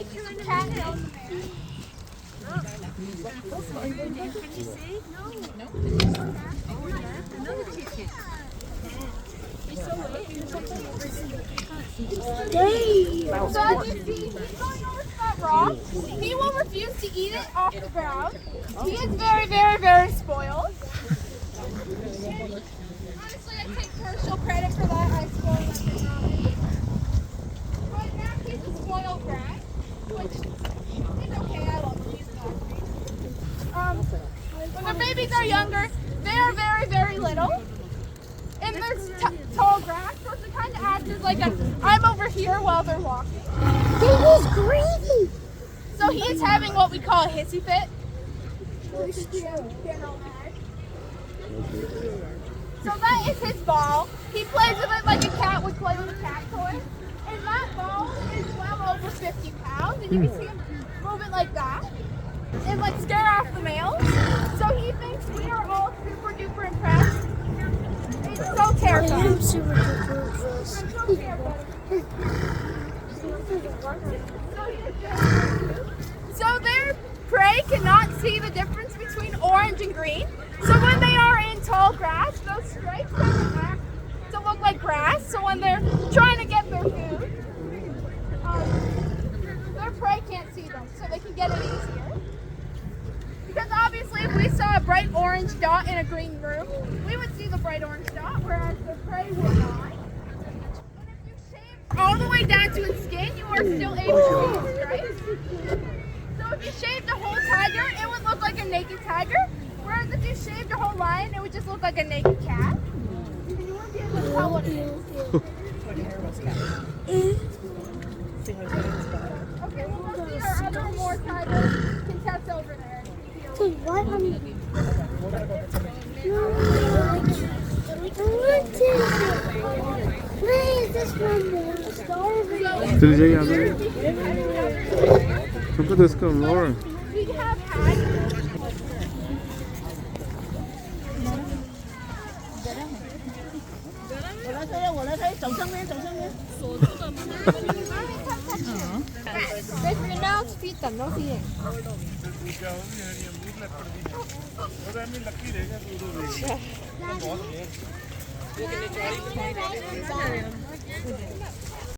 cat hill. So as you see, he's going over to that rock. He will refuse to eat it off the ground. He is very, very, very spoiled. Honestly, I take partial credit for that. I spoiled him. But now he's a spoiled brat, which is okay. I love him. He's when the babies are younger, they are very, very little. And there's tall grass, so it's kind of acts as like I'm over here while they're walking. Baby's greedy. So he is having what we call a hissy fit. So that is his ball. He plays with it like a cat would play with a cat toy. And that ball is well over 50 pounds. And you can see him move it like that. And like scare off the males. So he thinks we are all super duper impressed. It's so terrifying. I'm super duper impressed. I'm so terrified. So their prey cannot see the difference between orange and green. So when they are in tall grass, those stripes doesn't act to look like grass. So when they're trying to get their food, their prey can't see them, so they can get it easier. Because obviously if we saw a bright orange dot in a green room, we would see the bright orange dot, whereas the prey would not. But if you shave all the way down to its skin, you are still able to see the stripes. So if you shaved a whole tiger, it would look like a naked tiger. Whereas if you shaved a whole lion, it would just look like a naked cat. And you wouldn't be able to tell what it is. Okay, well let's see our other more tiger contestants over there. So what? Where is this one? चली जाइए आगे हमको तो इसका और We have had